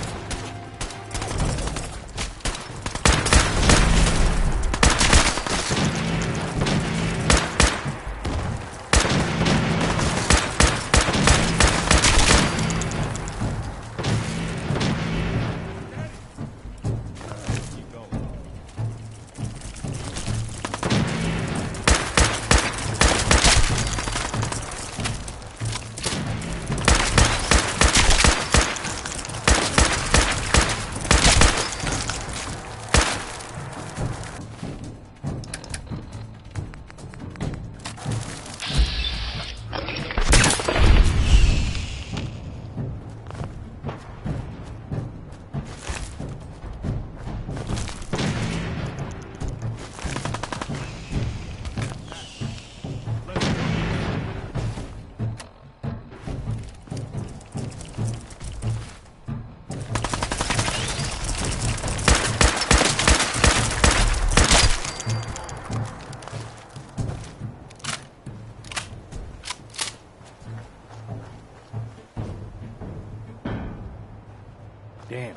Damn.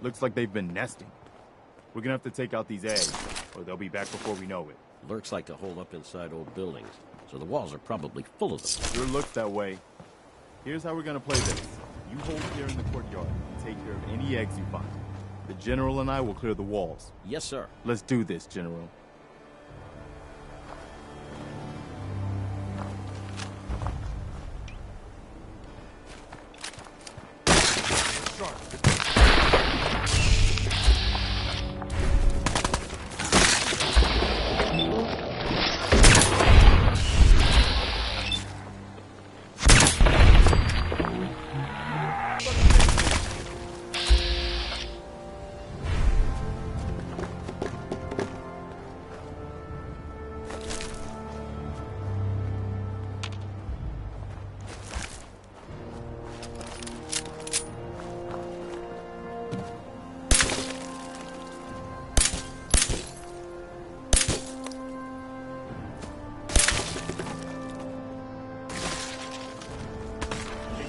Looks like they've been nesting. We're gonna have to take out these eggs, or they'll be back before we know it. Lurks like to hole up inside old buildings, so the walls are probably full of them. Sure looks that way. Here's how we're gonna play this. You hold here in the courtyard and take care of any eggs you find. The General and I will clear the walls. Yes, sir. Let's do this, General.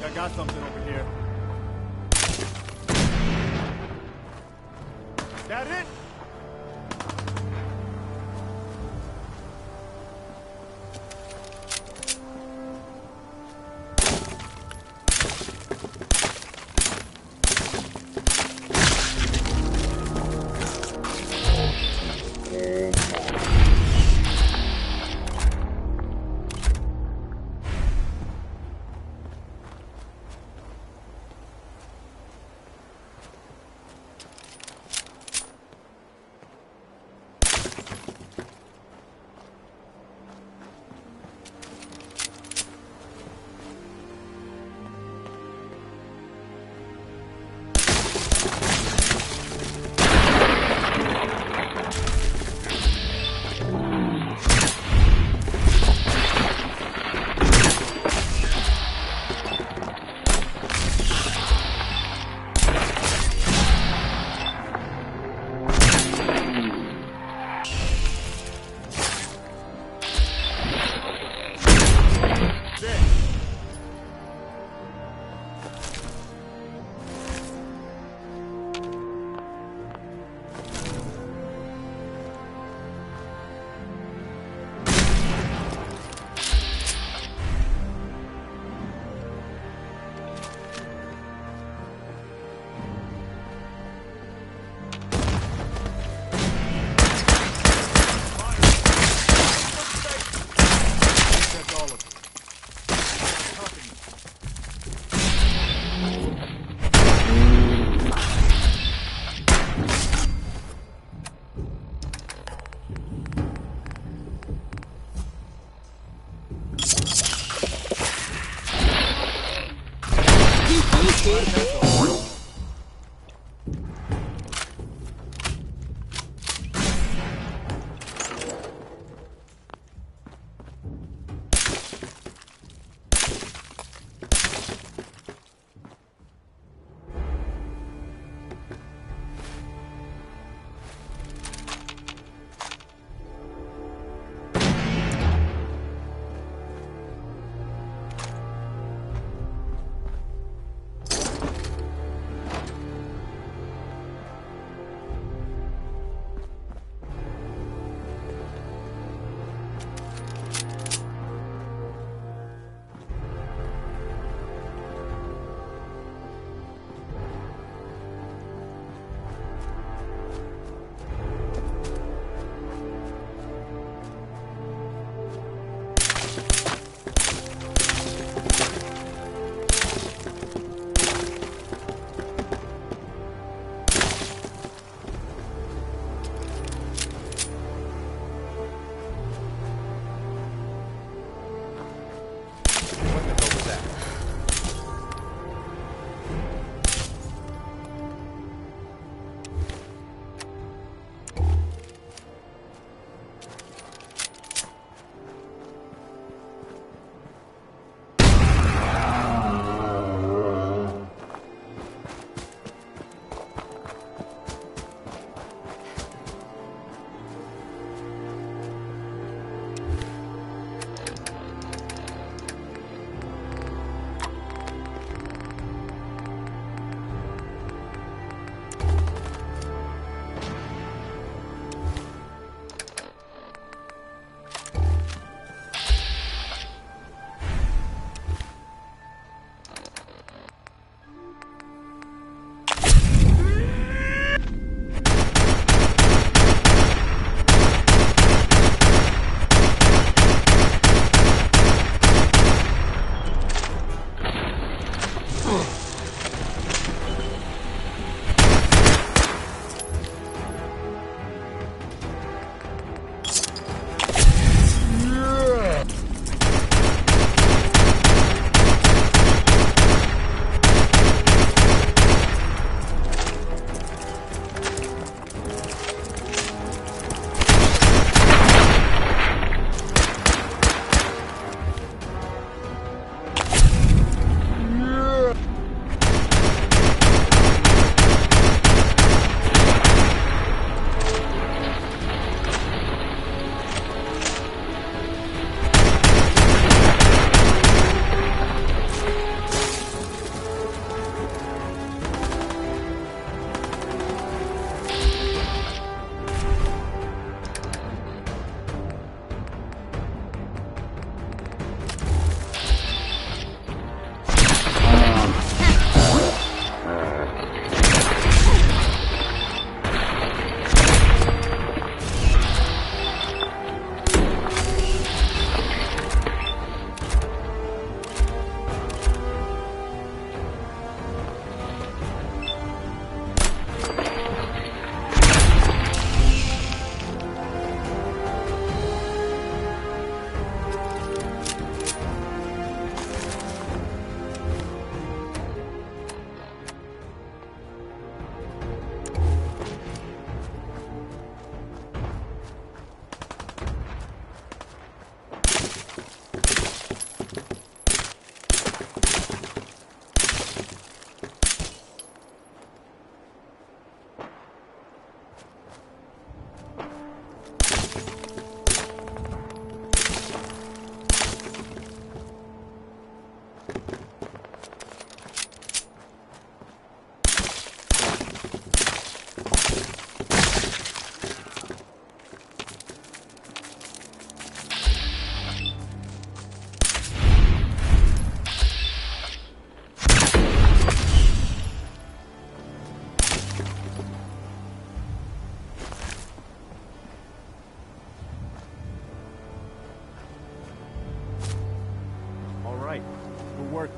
I got something over here. That it?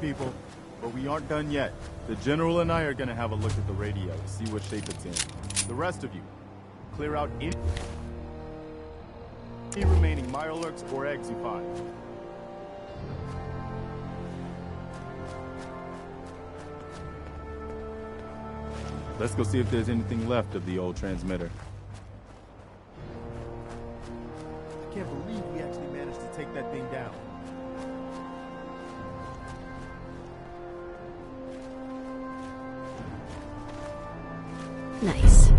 People, but we aren't done yet. The General and I are gonna have a look at the radio, see what shape it's in. The rest of you, clear out any remaining Mirelurks or eggs you find. Let's go see if there's anything left of the old transmitter. I can't believe we actually managed to take that thing down. Nice.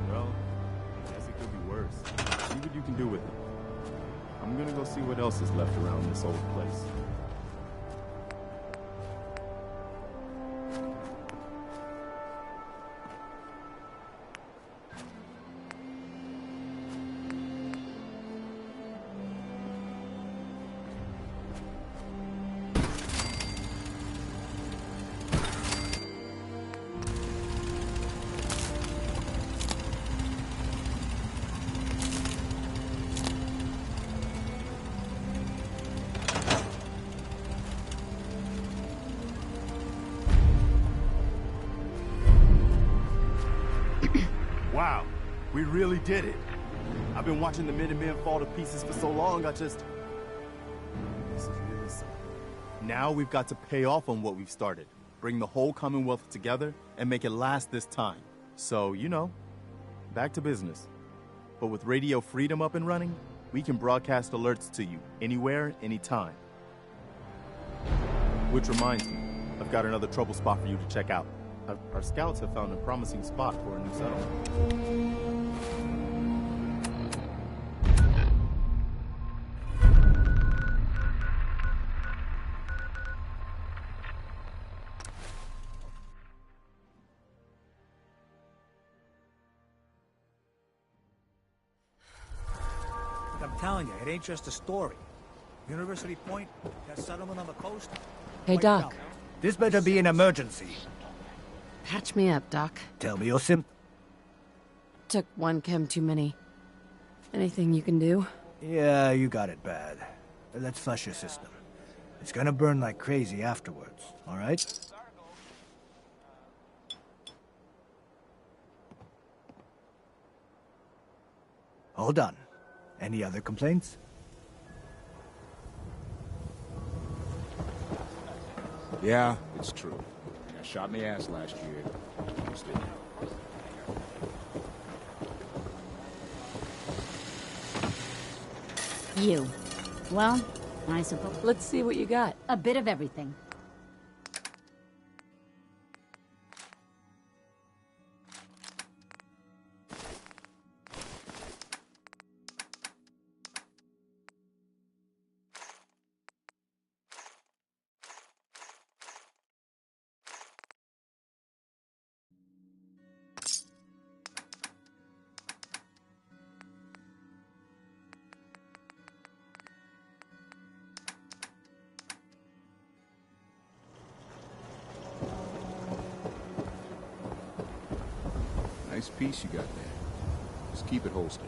Well, I guess it could be worse. See what you can do with it. I'm gonna go see what else is left around this old place. Wow, we really did it. I've been watching the Minutemen fall to pieces for so long, This is really something. Now we've got to pay off on what we've started. Bring the whole Commonwealth together and make it last this time. So, you know, back to business. But with Radio Freedom up and running, we can broadcast alerts to you anywhere, anytime. Which reminds me, I've got another trouble spot for you to check out. Our scouts have found a promising spot for a new settlement. I'm telling you, it ain't just a story. University Point, that settlement on the coast. Hey, Doc. This better be an emergency. Patch me up, Doc. Tell me your sim. Took one chem too many. Anything you can do? Yeah, you got it bad. Let's flush your system. It's gonna burn like crazy afterwards, all right? All done. Any other complaints? Yeah, it's true. I got shot in the ass last year. Just didn't help. You. Well, I suppose. Let's see what you got. A bit of everything. Nice piece you got there. Just keep it holstered.